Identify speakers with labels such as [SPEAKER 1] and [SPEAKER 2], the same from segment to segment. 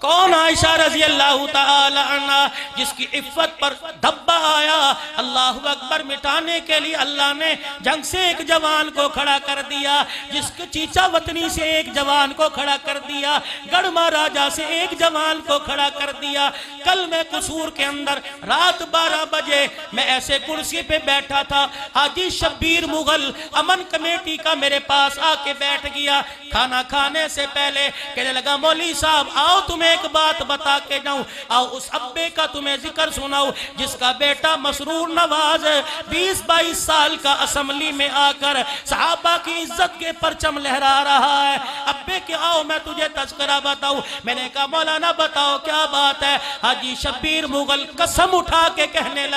[SPEAKER 1] کون عائشہ رضی اللہ تعالی عنہ جس کی عفت پر دھبا آیا، اللہ اکبر، مٹانے کے لیے اللہ نے جنگ سے ایک جوان کو کھڑا کر دیا، جس کے چیچا وطنی سے ایک جوان کو کھڑا کر دیا، گڑھ مہاراجہ سے ایک جوان کو کھڑا کر دیا۔ کل میں قصور کے اندر رات 12 بجے میں ایسے کرسی پہ بیٹھا تھا، حاجی شبیر مغل امن کمیٹی کا میرے پاس آ کے بیٹھ گیا۔ کھانا کھانے سے پہلے کہنے لگا مولوی صاحب آؤ تمہیں ایک بات بتا کے جاؤں، آؤ اس ابے کا تمہیں ذکر سناؤ جس کا بیٹا مسرور نواز 20-22 سال کا اسمبلی میں آ کر صحابہ کی عزت کے پرچم لہرا رہا ہے۔ ابے کہ آؤ میں تجھے تذکرہ بتاؤں۔ میں نے کہا مولانا بتاؤ کیا بات ہے؟ حاجی شبیر مغل قسم اٹھا کے کہنے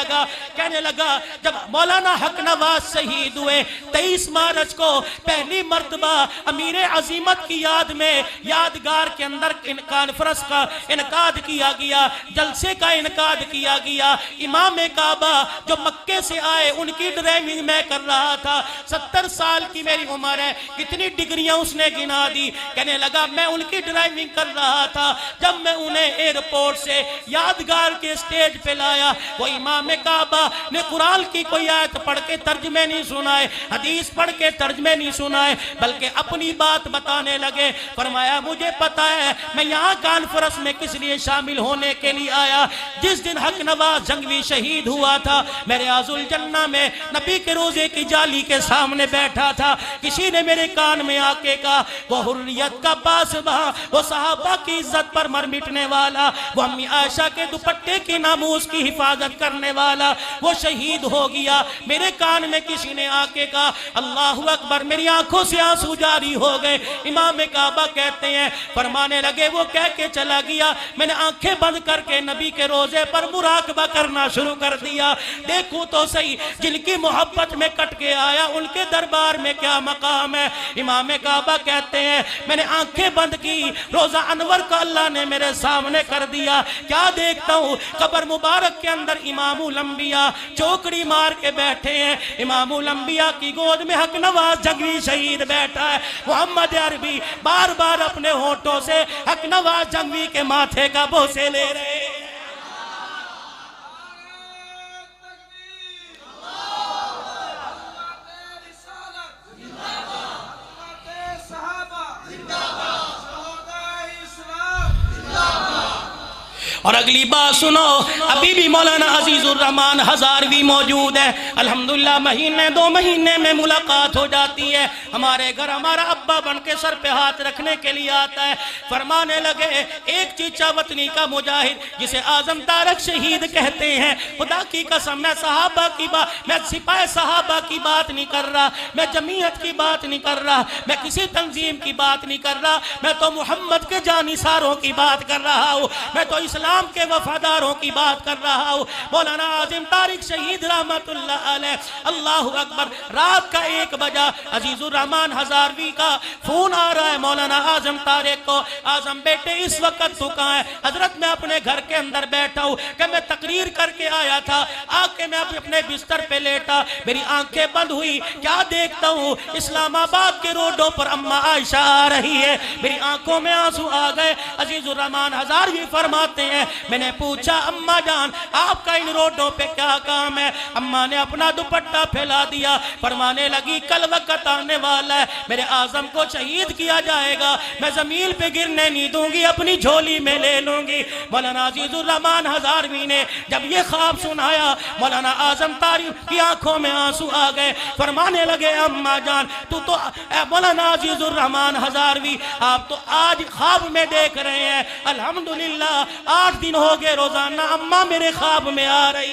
[SPEAKER 1] لگا جب مولانا حق نواز شہید ہوئے 23 مارچ کو پہلی مرتبہ امیر عظیمت کی یاد میں یادگار کے اندر کانفرنس کا انعقاد کیا گیا، جلسے کا انعقاد کیا گیا۔ امام کعبہ جو مکے سے آئے ان کی ڈرائیونگ میں کر رہا تھا، 70 سال کی میری عمر ہے، کتنی ڈگریاں اس نے گنا دی۔ کہنے لگا میں ان کی ڈرائیونگ کر رہا تھا، جب میں انہیں ایئرپورٹ سے یادگار کے سٹیج پہ لایا، وہ امام کعبہ نے قرآن کی کوئی آیت پڑھ کے ترجمے نہیں سنائے، حدیث پڑھ کے ترجمے نہیں سنائے، بلکہ اپنی بات بتانے لگے۔ فرمایا مجھے پتا ہے میں یہاں کانفرنس میں کس لیے شامل ہونے کے لیے آیا۔ جس دن حق نواز جنگوی شہید ہوا تھا میں ریاض الجنہ میں نبی کے روزے کی جالی کے سامنے بیٹھا تھا، کسی نے میرے کان میں آ کے کہا وہ حریت کا پاسباں، وہ صحابہ کی عزت پر مر مٹنے والا، وہ امی عائشہ کے دوپٹے کی ناموس کی حفاظت کرنے والا، وہ شہید ہو گیا۔ میرے کان میں کسی نے آ کے کہا اللہ اکبر، میری آنکھوں سے آنسو جاری ہو گئے۔ امام کعبہ کہتے ہیں فرمانے لگے وہ کہہ کے چلا گیا، میں نے آنکھیں بند کر کے نبی کے روزے پر مراقبہ کرنا شروع کر دیا، دیکھوں تو صحیح جن کی محبت میں کٹ کے آیا ان کے دربار میں کیا مقام ہے۔ امام کعبہ کہتے ہیں میں نے آنکھیں بند کی، روزہ انور کا اللہ نے میرے سامنے کر دیا، کیا دیکھتا ہوں قبر مبارک کے اندر امام الانبیاء چوکڑی مار کے بیٹھے ہیں، امام الانبیاء کی گود میں حق نواز جنگوی شہید بیٹھا ہے۔ محمد عربی بار بار اپنے ہونٹوں سے حق نواز جنگوی کے ماتھے کا بوسے لے رہے ہیں۔ اور اگلی بات سنو، ابھی بھی مولانا عزیز الرحمن ہزاروی موجود ہے، الحمدللہ مہینے 2 مہینے میں ملاقات ہو جاتی ہے، ہمارے گھر ہمارا ابا بن کے سر پہ ہاتھ رکھنے کے لیے آتا ہے۔ فرمانے لگے ایک چیچا وطنی کا مجاہد جسے اعظم طارق شہید کہتے ہیں، خدا کی قسم میں صحابہ کی بات، میں سپاہ صحابہ کی بات نہیں کر رہا، میں جمعیت کی بات نہیں کر رہا، میں کسی تنظیم کی بات نہیں کر رہا، میں تو محمد کے جانثاروں کی بات کر رہا ہوں، میں تو اسلام کے وفاداروں کی بات کر رہا ہوں۔ مولانا اعظم طارق شہید رحمت اللہ علیہ، اللہ اکبر، رات کا 1 بجا عزیز الرحمن ہزاروی کا فون آ رہا ہے مولانا اعظم طارق کو، اعظم بیٹے اس وقت تو کہاں ہے؟ حضرت میں اپنے گھر کے اندر بیٹھا ہوں کہ میں تقریر کر کے آیا تھا، آ کے میں اپنے بستر پہ لیٹا، میری آنکھیں بند ہوئی، کیا دیکھتا ہوں اسلام آباد کے روڈوں پر اماں عائشہ آ رہی ہے، میری آنکھوں میں آنسو آ گئے۔ عزیز الرحمن ہزاروی فرماتے ہیں میں نے پوچھا اماں جان آپ کا ان روڈوں پہ کیا کام ہے؟ اماں نے اپنا دوپٹہ پھیلا دیا، فرمانے لگی کل وقت آنے والا ہے میرے اعظم کو شہید کیا جائے گا، میں زمین پہ گرنے نہیں دوں گی، اپنی جھولی میں لے لوں گی۔ مولانا عزیز الرحمن ہزاروی نے جب یہ خواب سنایا مولانا اعظم طارق کی آنکھوں میں آنسو آ گئے، فرمانے لگے اماں جان تو مولانا عزیز الرحمن ہزاروی آپ تو آج خواب میں دیکھ رہے ہیں، الحمدللہ 8 دن ہو گئے روزانہ اماں میرے خواب میں آ رہی